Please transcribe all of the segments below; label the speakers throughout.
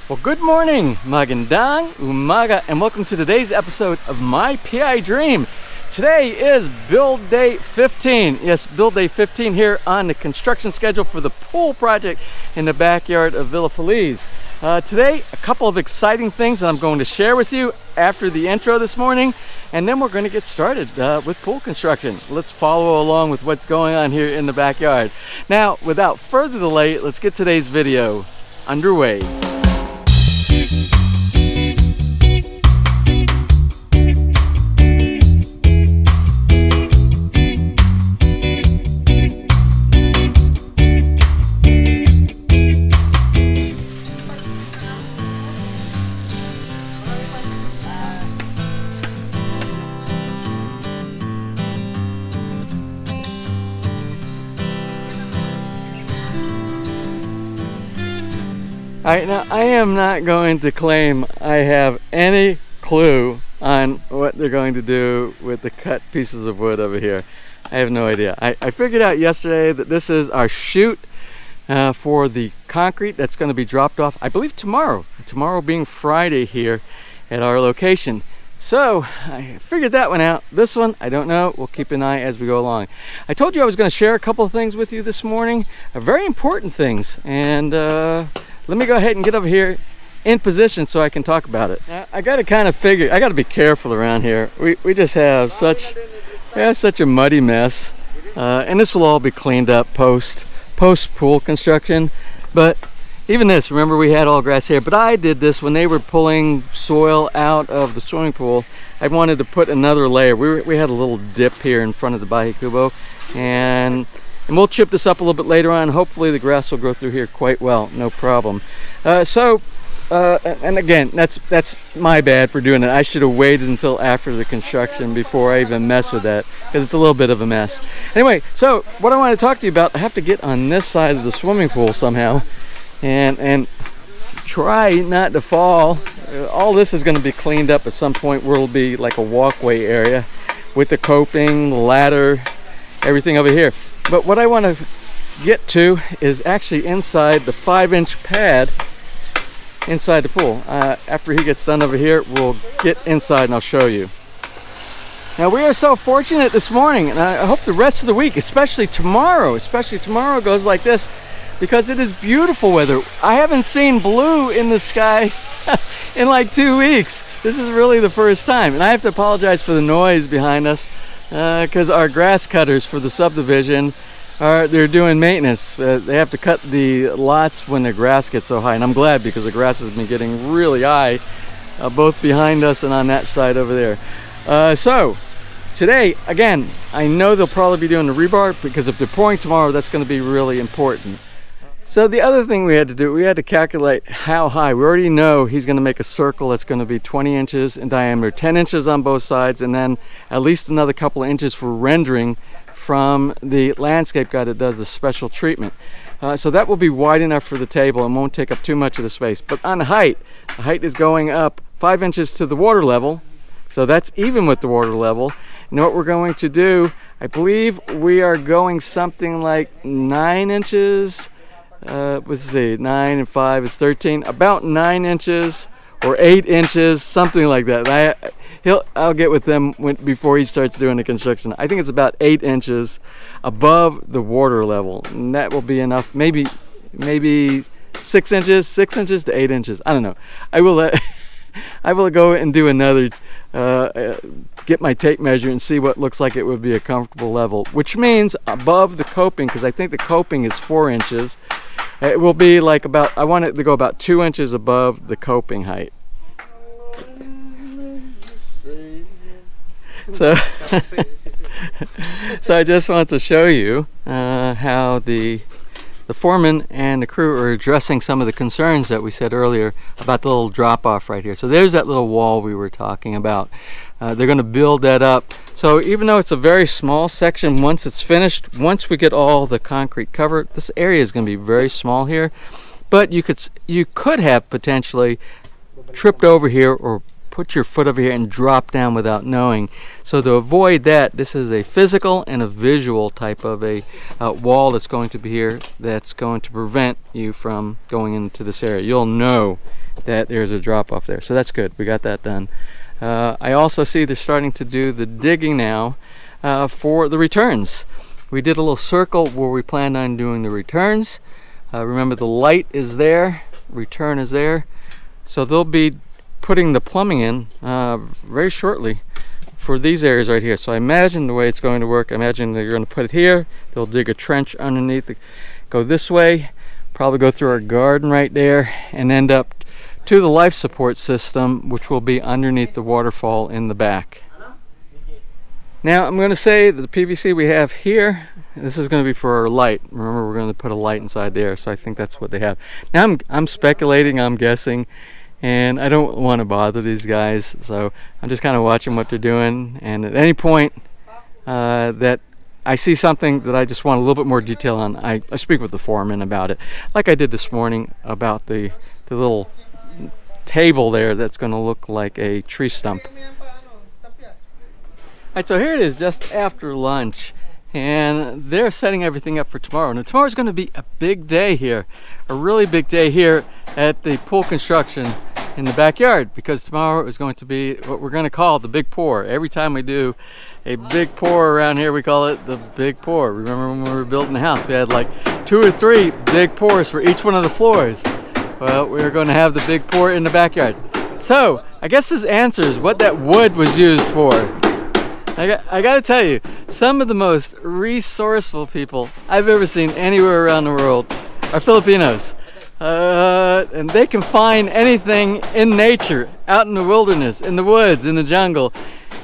Speaker 1: Well, good morning, magandang umaga, and welcome to today's episode of My PI Dream. Today is build day 15. Yes, build day 15 here on the construction schedule for the pool project in the backyard of Villa Feliz. Today, a couple of exciting things that I'm going to share with you after the intro this morning, and then we're going to get started with pool construction. Let's follow along with what's going on here in the backyard. Now, without further delay, let's get today's video underway. Alright, now I am not going to claim I have any clue on what they're going to do with the cut pieces of wood over here. I have no idea. I figured out yesterday that this is our chute for the concrete that's going to be dropped off, I believe tomorrow. Tomorrow being Friday here at our location. So I figured that one out. This one, I don't know. We'll keep an eye as we go along. I told you I was going to share a couple of things with you this morning, very important things, and let me go ahead and get over here in position so I can talk about it. Now, I got to kind of figure, I got to be careful around here. We just have such a muddy mess, and this will all be cleaned up post pool construction. But even this, remember we had all grass here, but I did this when they were pulling soil out of the swimming pool. I wanted to put another layer. We had a little dip here in front of the Bahi Kubo, and we'll chip this up a little bit later on. Hopefully the grass will grow through here quite well, no problem. And again, that's my bad for doing it. I should have waited until after the construction before I even mess with that, because it's a little bit of a mess. Anyway, so what I want to talk to you about, I have to get on this side of the swimming pool somehow and try not to fall. All this is going to be cleaned up at some point where it'll be like a walkway area with the coping, the ladder, everything over here. But what I want to get to is actually inside the 5-inch pad inside the pool. After he gets done over here, we'll get inside and I'll show you. Now, we are so fortunate this morning, and I hope the rest of the week, especially tomorrow goes like this, because it is beautiful weather. I haven't seen blue in the sky in like 2 weeks. This is really the first time, and I have to apologize for the noise behind us, because our grass cutters for the subdivision they're doing maintenance. They have to cut the lots when the grass gets so high, and I'm glad, because the grass has been getting really high, both behind us and on that side over there. So today, again, I know they'll probably be doing the rebar, because if they're pouring tomorrow, that's going to be really important. So the other thing we had to do, we had to calculate how high. We already know he's going to make a circle that's going to be 20 inches in diameter, 10 inches on both sides, and then at least another couple of inches for rendering from the landscape guy that does the special treatment. So that will be wide enough for the table and won't take up too much of the space. But on the height is going up 5 inches to the water level, so that's even with the water level. And what we're going to do, I believe we are going something like 9 inches. Let's see, 9 and 5 is 13, about 9 inches or 8 inches, something like that. I'll get with him before he starts doing the construction. I think it's about 8 inches above the water level, and that will be enough. Maybe 6 inches to 8 inches. I don't know. I will go and do another, get my tape measure and see what looks like it would be a comfortable level, which means above the coping, because I think the coping is 4 inches. It will be like about, I want it to go about 2 inches above the coping height. So, so I just want to show you how the foreman and the crew are addressing some of the concerns that we said earlier about the little drop off right here. So there's that little wall we were talking about. They're going to build that up. So even though it's a very small section, once it's finished, once we get all the concrete covered, this area is going to be very small here. But you could have potentially tripped over here or put your foot over here and drop down without knowing. So to avoid that, this is a physical and a visual type of a wall that's going to be here that's going to prevent you from going into this area. You'll know that there's a drop off there, so that's good. We got that done. I also see they're starting to do the digging now for the returns. We did a little circle where we planned on doing the returns. Remember, the light is there, return is there, so they'll be putting the plumbing in very shortly for these areas right here. So I imagine the way it's going to work, I imagine they're going to put it here, they'll dig a trench underneath it, go this way, probably go through our garden right there, and end up to the life support system, which will be underneath the waterfall in the back. Now I'm going to say that the PVC we have here, this is going to be for our light. Remember, we're going to put a light inside there, so I think that's what they have. Now I'm speculating, I'm guessing, and I don't want to bother these guys, so I'm just kind of watching what they're doing, and at any point that I see something that I just want a little bit more detail on, I speak with the foreman about it, like I did this morning about the little table there that's going to look like a tree stump. Alright, so here it is just after lunch, and they're setting everything up for tomorrow. Now tomorrow's going to be a big day here, a really big day here at the pool construction in the backyard, because tomorrow is going to be what we're going to call the big pour. Every time we do a big pour around here, we call it the big pour. Remember when we were building the house, we had like 2 or 3 big pours for each one of the floors. Well, we're going to have the big pour in the backyard. So I guess this answers what that wood was used for. I got to tell you, some of the most resourceful people I've ever seen anywhere around the world are Filipinos. And they can find anything in nature, out in the wilderness, in the woods, in the jungle,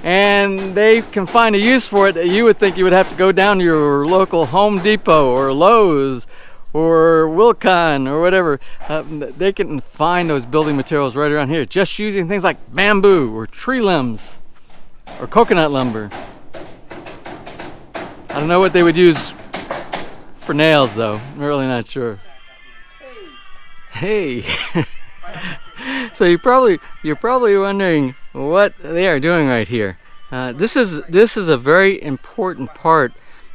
Speaker 1: and they can find a use for it that you would think you would have to go down to your local Home Depot or Lowe's or Wilcon or whatever. They can find those building materials right around here, just using things like bamboo or tree limbs or coconut lumber. I don't know what they would use for nails though. I'm really not sure. Hey. So you're probably wondering what they are doing right here. This is a very important part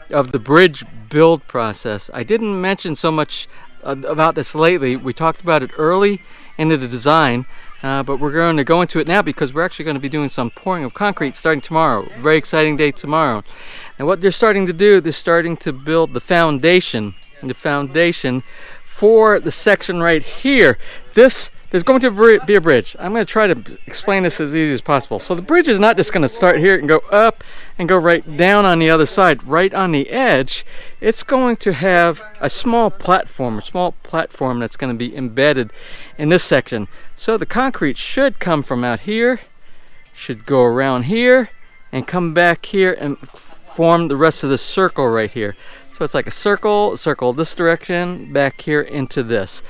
Speaker 1: of the bridge build process. I didn't mention so much about this lately. We talked about it early into the design, but we're going to go into it now because we're actually going to be doing some pouring of concrete starting tomorrow. Very exciting day tomorrow. And what they're starting to do, they're starting to build the foundation for the section right here. There's going to be a bridge. I'm going to try to explain this as easy as possible. So the bridge is not just going to start here and go up and go right down on the other side, right on the edge. It's going to have a small platform that's going to be embedded in this section. So the concrete should come from out here, should go around here, and come back here and form the rest of the circle right here. So it's like a circle this direction, back here into this.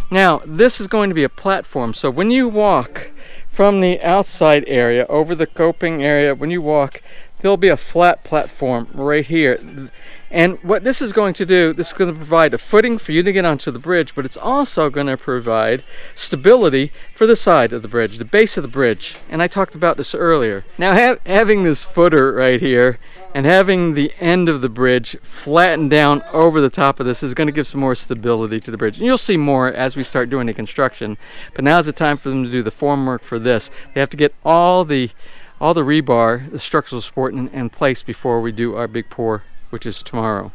Speaker 1: Now, this is going to be a platform, so when you walk from the outside area over the coping area, when you walk, there'll be a flat platform right here. And what this is going to do, this is going to provide a footing for you to get onto the bridge, but it's also going to provide stability for the side of the bridge, the base of the bridge. And I talked about this earlier. Now, having this footer right here and having the end of the bridge flattened down over the top of this is going to give some more stability to the bridge. And you'll see more as we start doing the construction. But now's the time for them to do the formwork for this. They have to get all the rebar, the structural support in place before we do our big pour, which is tomorrow.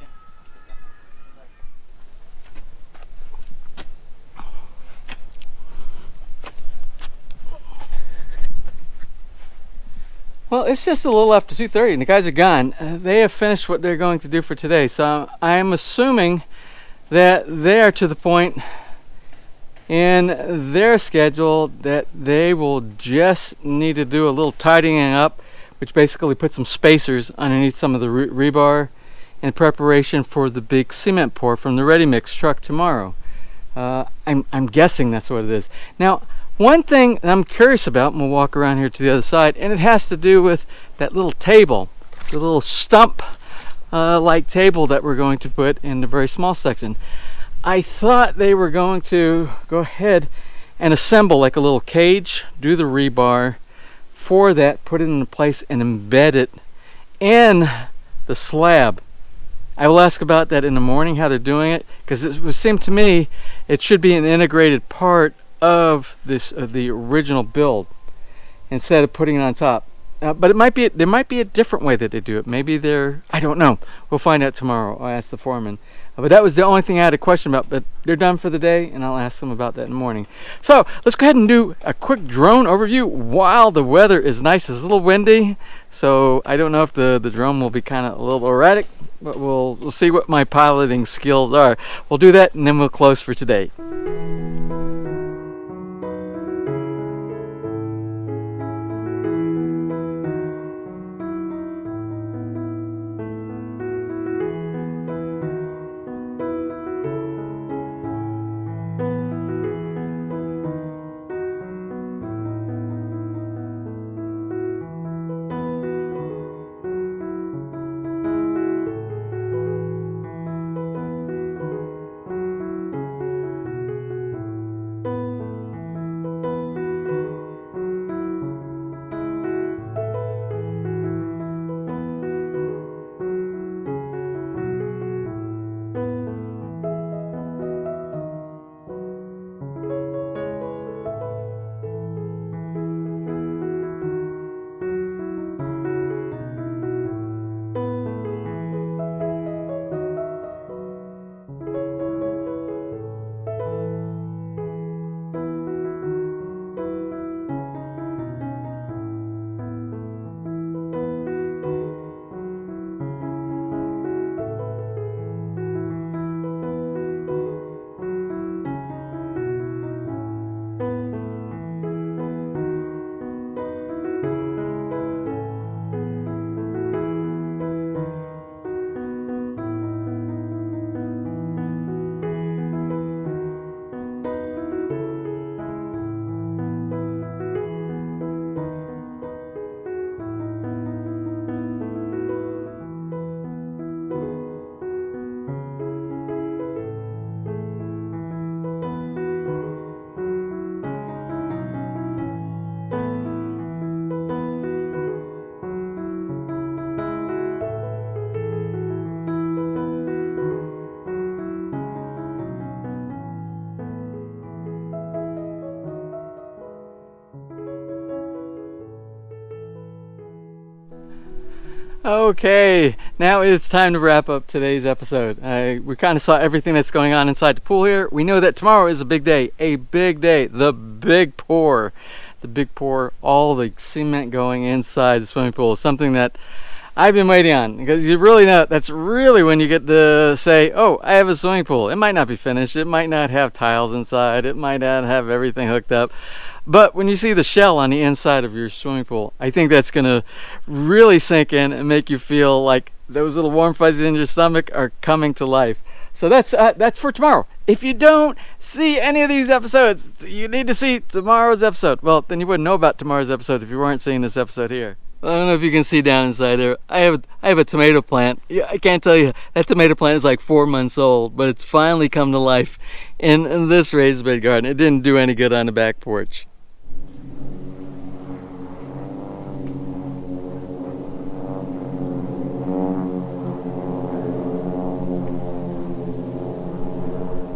Speaker 1: Well, it's just a little after 2:30 and the guys are gone. They have finished what they're going to do for today, so I am assuming that they are to the point in their schedule that they will just need to do a little tidying up, which basically puts some spacers underneath some of the rebar in preparation for the big cement pour from the ready mix truck tomorrow. I'm guessing that's what it is. Now, one thing I'm curious about, and we'll walk around here to the other side, and it has to do with that little table, the little stump like table that we're going to put in the very small section. I thought they were going to go ahead and assemble like a little cage, do the rebar, for that, put it into place, and embed it in the slab. I will ask about that in the morning, how they're doing it, because it would seem to me it should be an integrated part of this the original build instead of putting it on top. But it might be there might be a different way that they do it. Maybe I don't know. We'll find out tomorrow. I'll ask the foreman. But that was the only thing I had a question about. But they're done for the day, and I'll ask them about that in the morning. So let's go ahead and do a quick drone overview while the weather is nice. It's a little windy, so I don't know if the drone will be kind of a little erratic. But we'll see what my piloting skills are. We'll do that, and then we'll close for today. Okay, now it's time to wrap up today's episode. We kind of saw everything that's going on inside the pool here. We know that tomorrow is a big day, the big pour. The big pour, all the cement going inside the swimming pool is something that I've been waiting on, because you really know that's really when you get to say, oh, I have a swimming pool. It might not be finished, it might not have tiles inside, it might not have everything hooked up, but when you see the shell on the inside of your swimming pool, I think that's going to really sink in and make you feel like those little warm fuzzies in your stomach are coming to life. So that's for tomorrow. If you don't see any of these episodes, you need to see tomorrow's episode. Well, then you wouldn't know about tomorrow's episode if you weren't seeing this episode here. I don't know if you can see down inside there. I have a tomato plant. I can't tell you, that tomato plant is like 4 months old, but it's finally come to life in this raised bed garden. It didn't do any good on the back porch.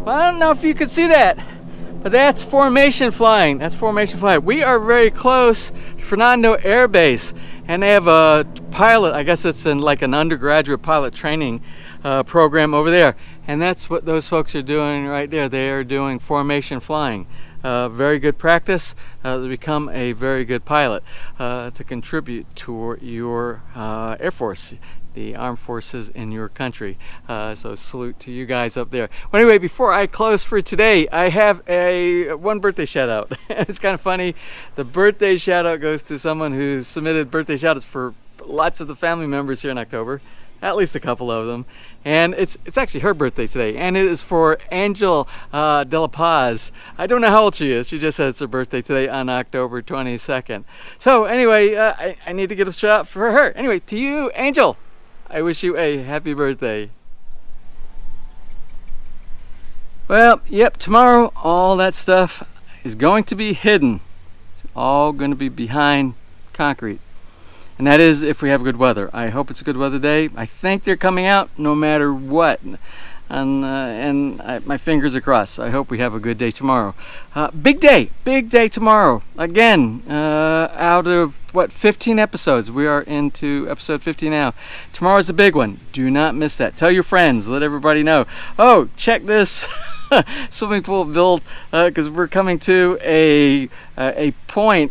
Speaker 1: Well, I don't know if you could see that, but that's formation flying. That's formation flying. We are very close to Fernando Air Base, and they have a pilot. I guess it's in like an undergraduate pilot training program over there, and that's what those folks are doing right there. They are doing formation flying. Very good practice to become a very good pilot, to contribute to your Air Force, the armed forces in your country. So salute to you guys up there. Well, anyway, before I close for today, I have one birthday shout out. It's kind of funny. The birthday shout out goes to someone who submitted birthday shout outs for lots of the family members here in October, at least a couple of them. And it's actually her birthday today, and it is for Angel De La Paz. I don't know how old she is. She just said it's her birthday today on October 22nd. So anyway, I need to get a shout out for her. Anyway, to you, Angel, I wish you a happy birthday. Well, yep, tomorrow all that stuff is going to be hidden. It's all going to be behind concrete. And that is if we have good weather. I hope it's a good weather day. I think they're coming out no matter what. My fingers are crossed. I hope we have a good day tomorrow. Big day tomorrow. Again, out of 15 episodes. We are into episode 50 now. Tomorrow's a big one. Do not miss that. Tell your friends. Let everybody know. Oh, check this swimming pool build, because we're coming to a point,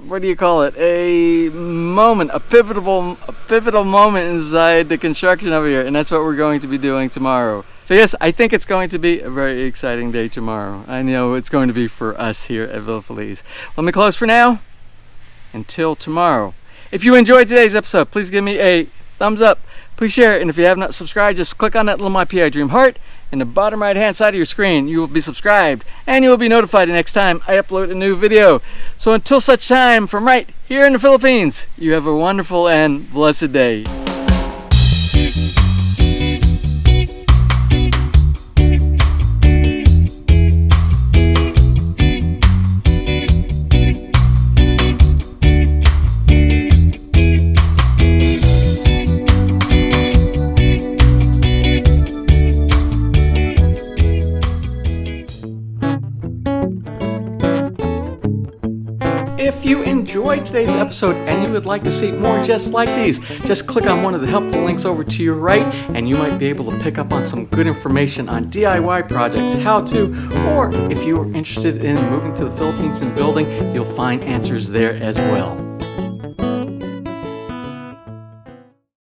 Speaker 1: what do you call it? A moment, a pivotal moment inside the construction over here, and that's what we're going to be doing tomorrow. So yes, I think it's going to be a very exciting day tomorrow. I know it's going to be for us here at Villa Feliz. Let me close for now. Until tomorrow. If you enjoyed today's episode, please give me a thumbs up. Please share it, and if you have not subscribed, just click on that little MPID dream heart in the bottom right hand side of your screen. You will be subscribed, and you will be notified the next time I upload a new video. So until such time, from right here in the Philippines, you have a wonderful and blessed day. If you enjoyed today's episode and you would like to see more just like these, just click on one of the helpful links over to your right and you might be able to pick up on some good information on DIY projects, how to, or if you are interested in moving to the Philippines and building, you'll find answers there as well.